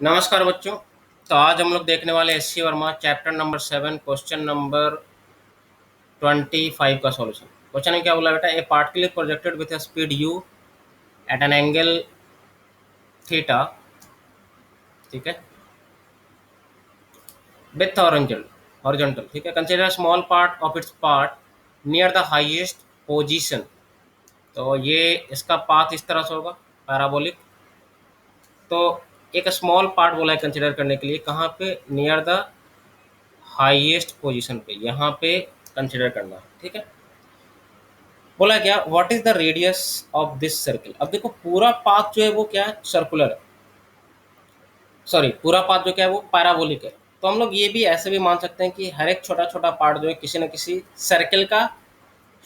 नमस्कार बच्चों। तो आज हम लोग देखने वाले S C Verma chapter number 7 question number 25 का सॉल्यूशन। क्वेश्चन में क्या बोला बेटा, a particle projected with a speed u at an angle theta, ठीक है, विथ हॉरिजॉन्टल, ठीक है, consider small part of its part near the highest position. तो ये इसका पाथ इस तरह से होगा पैराबोलिक। तो एक स्मॉल पार्ट बोला है कंसीडर करने के लिए, कहाँ पे, नियर द हाईएस्ट पोजीशन पे, यहाँ पे कंसीडर करना है, ठीक है। बोला क्या, what is the radius of this circle. अब देखो पूरा पाथ जो है वो क्या है, सर्कुलर है, सॉरी पूरा पाथ जो क्या है वो पैराबोलिक है। तो हम लोग ये भी ऐसे भी मान सकते हैं कि हर एक छोटा छोटा पार्ट जो है किसी न किसी सर्कल का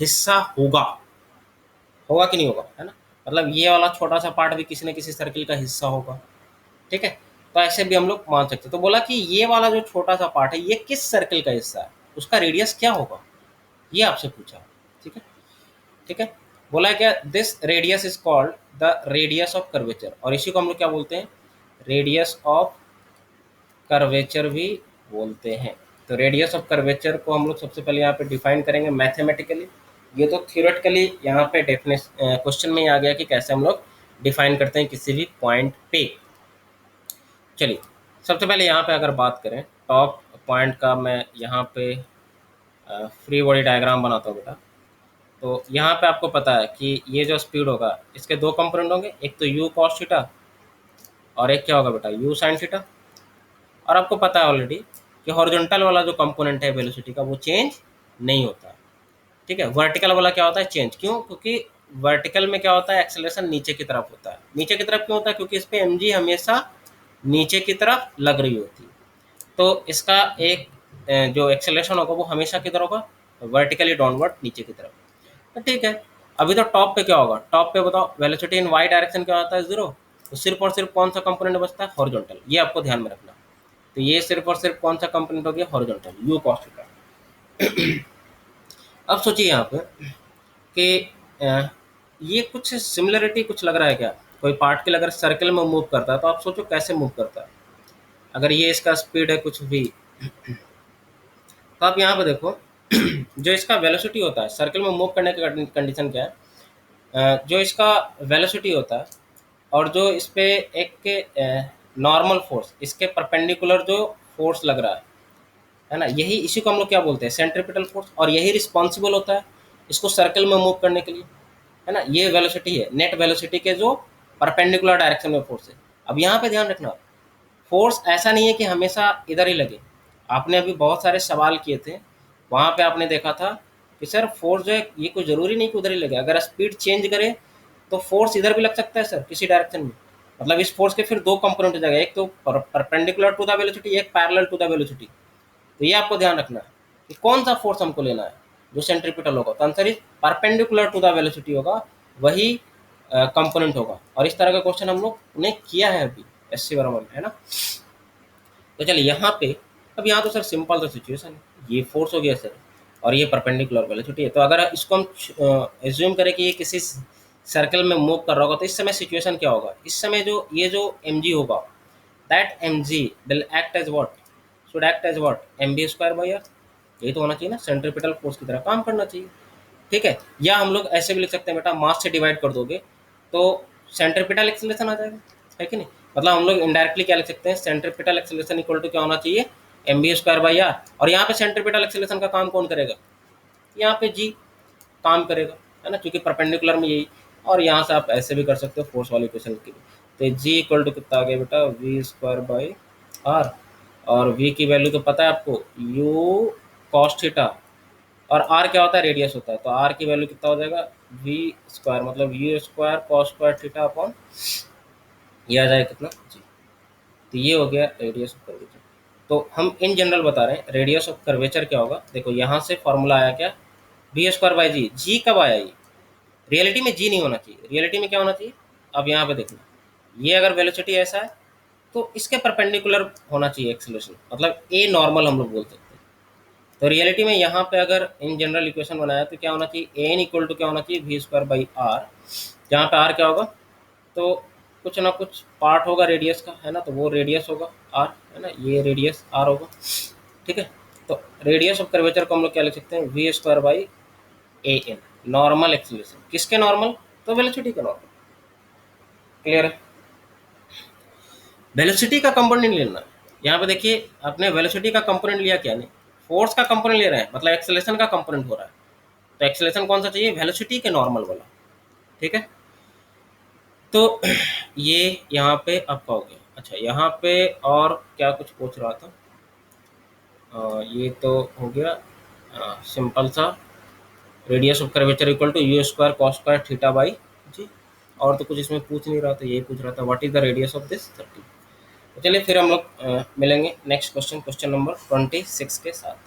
हिस्सा होगा, होगा कि नहीं होगा, है ना। मतलब ये वाला छोटा सा पार्ट भी किसी न किसी सर्कल का हिस्सा होगा, ठीक है। तो ऐसे भी हम लोग मान सकते हैं। तो बोला कि ये वाला जो छोटा सा पार्ट है ये किस सर्कल का हिस्सा है, उसका रेडियस क्या होगा, ये आपसे पूछा, ठीक है। ठीक है, बोला है क्या, this radius is called the radius of curvature, और इसी को हम लोग क्या बोलते हैं, रेडियस ऑफ कर्वेचर भी बोलते हैं। तो रेडियस ऑफ कर्वेचर को हम लोग सबसे पहले यहाँ पे डिफाइन करेंगे मैथमेटिकली। ये तो थियोरेटिकली यहाँ पे डेफिनेशन क्वेश्चन में ही आ गया कि कैसे हम लोग डिफाइन करते हैं किसी भी पॉइंट पे। चलिए सबसे पहले यहाँ पे अगर बात करें टॉप पॉइंट का, मैं यहाँ पे फ्री बॉडी डायग्राम बनाता हूँ बेटा। तो यहाँ पे आपको पता है कि ये जो स्पीड होगा इसके दो कंपोनेंट होंगे, एक तो यू कॉस थीटा और एक क्या होगा बेटा, यू साइन थीटा। और आपको पता है ऑलरेडी कि हॉरिजॉन्टल वाला जो कंपोनेंट है वेलोसिटी का वो चेंज नहीं होता, ठीक है। वर्टिकल वाला क्या होता है, चेंज। क्यों? क्योंकि वर्टिकल में क्या होता है, एक्सेलरेशन नीचे की तरफ होता है। नीचे की तरफ क्यों होता है? क्योंकि इस पे एम हमेशा नीचे की तरफ लग रही होती है। तो इसका एक जो एक्सेलरेशन होगा वो हमेशा किधर होगा, वर्टिकली डाउनवर्ड नीचे की तरफ। तो ठीक है, अभी तो टॉप पे क्या होगा, टॉप पे बताओ वेलोसिटी इन वाई डायरेक्शन क्या होता है, जीरो। तो सिर्फ और सिर्फ कौन सा कंपोनेंट बचता है, हॉरिजॉन्टल। ये आपको ध्यान में रखना। तो ये सिर्फ और सिर्फ कौन सा कंपोनेंट हो गया, हॉरिजॉन्टल, यू कॉस थीटा। अब सोचिए यहाँ पे कि ये कुछ सिमिलरिटी कुछ लग रहा है क्या, कोई पार्टिकल अगर सर्कल में मूव करता है तो आप सोचो कैसे मूव करता है। अगर ये इसका स्पीड है कुछ भी, तो आप यहाँ पे देखो जो इसका वेलोसिटी होता है सर्कल में मूव करने का कंडीशन क्या है, जो इसका वेलोसिटी होता है और जो इस पे एक नॉर्मल फोर्स, इसके परपेंडिकुलर जो फोर्स लग रहा है ना, यही इसी को हम लोग क्या बोलते हैं, सेंट्रीपिटल फोर्स। और यही रिस्पॉन्सिबल होता है इसको सर्कल में मूव करने के लिए, है ना। ये वेलोसिटी है, नेट वेलोसिटी के जो परपेंडिकुलर डायरेक्शन में फोर्स है। अब यहाँ पे ध्यान रखना, फोर्स ऐसा नहीं है कि हमेशा इधर ही लगे। आपने अभी बहुत सारे सवाल किए थे, वहाँ पे आपने देखा था कि सर फोर्स जो है ये कोई ज़रूरी नहीं कि उधर ही लगे, अगर स्पीड चेंज करे तो फोर्स इधर भी लग सकता है सर, किसी डायरेक्शन में। मतलब इस फोर्स के फिर दो कंपोनेंट हो जाएगा, एक तो परपेंडिकुलर टू द वेलोसिटी, एक पैरेलल टू द वेलोसिटी। तो ये आपको ध्यान रखना है कि कौन सा फोर्स हमको लेना है, जो सेंट्रीपिटल होगा। तो answer is perpendicular to the velocity होगा, वही कंपोनेंट होगा। और इस तरह का क्वेश्चन हम लोग ने किया है अभी एस सी वर्मा में, है ना। तो चलिए यहाँ पे, अब यहाँ तो सर सिंपल सा सिचुएशन है, ये फोर्स हो गया सर और ये परपेंडिकुलर वेलोसिटी है। तो अगर इसको हम एज्यूम करें कि ये किसी सर्कल में मूव कर रहा होगा, तो इस समय सिचुएशन क्या होगा, इस समय जो ये जो एम होगा, that M will act as what, should act as what, M B square by R. यही तो होना चाहिए ना, सेंट्रीपिटल फोर्स की तरह काम करना चाहिए, ठीक है। या हम लोग ऐसे भी लिख सकते हैं बेटा, मास से डिवाइड कर दोगे तो सेंट्रीपिटल एक्सेलरेशन आ जाएगा, है कि नहीं। मतलब हम लोग इनडायरेक्टली क्या लिख सकते हैं, सेंट्रीपिटल एक्सेलरेशन इक्वल टू क्या होना चाहिए, M B square by R. और यहाँ पे सेंट्रीपिटल एक्सेलरेशन का काम कौन करेगा, यहाँ पे जी काम करेगा, है ना, क्योंकि परपेंडिकुलर में यही। और यहाँ से आप ऐसे भी कर सकते हो फोर्स वाले क्वेश्चन के लिए। तो जी इक्वल टू कितना आ गया बेटा, वी स्क्वायर बाई आर। और वी की वैल्यू तो पता है आपको, यू कॉस थीटा, और आर क्या होता है, रेडियस होता है। तो आर की वैल्यू कितना हो जाएगा, वी स्क्वायर मतलब you square cos square theta upon, ये आ जाएगा कितना जी। तो ये हो गया रेडियस ऑफ कर्वेचर। तो हम इन जनरल बता रहे हैं रेडियस ऑफ कर्वेचर क्या होगा। देखो यहाँ से फॉर्मूला आया क्या, बी स्क्वायर बाई जी। जी कब आया, ये रियलिटी में जी नहीं होना चाहिए, रियलिटी में क्या होना चाहिए। अब यहाँ पे देखना, ये अगर वेलोसिटी ऐसा है तो इसके परपेंडिकुलर होना चाहिए एक्सेलरेशन, मतलब ए नॉर्मल हम लोग बोल सकते हैं। तो रियलिटी में यहाँ पे अगर इन जनरल इक्वेशन बनाया तो क्या होना चाहिए, ए एन इक्वल टू क्या होना चाहिए, वी स्क्वायर बाई आर, जहाँ पे आर क्या होगा, तो कुछ ना कुछ पार्ट होगा रेडियस का, है ना, तो वो रेडियस होगा आर, है ना, ये रेडियस आर होगा, ठीक है। तो रेडियस ऑफ कर्वेचर को हम लोग क्या लिख सकते हैं, V square by A N, normal acceleration किसके नॉर्मल, तो वेलोसिटी का नॉर्मल, क्लियर है। वेलोसिटी का कंपोनेंट लेना, यहाँ पे देखिए आपने वेलोसिटी का कंपोनेंट लिया क्या, नहीं फोर्स का कंपोनेंट ले रहे हैं, मतलब एक्सेलरेशन का कंपोनेंट हो रहा है, तो एक्सेलरेशन कौन सा चाहिए, वेलोसिटी के नॉर्मल वाला, ठीक है। तो ये यहाँ पे आपका हो गया। अच्छा यहाँ पे और क्या कुछ पूछ रहा था, ये तो हो गया सिंपल सा, radius of curvature equal to u square cos square theta by g, और तो कुछ इसमें पूछ नहीं रहा था, यही पूछ रहा था what is the radius of this 30। तो चलिए फिर हम लोग मिलेंगे नेक्स्ट क्वेश्चन, क्वेश्चन नंबर 26 के साथ।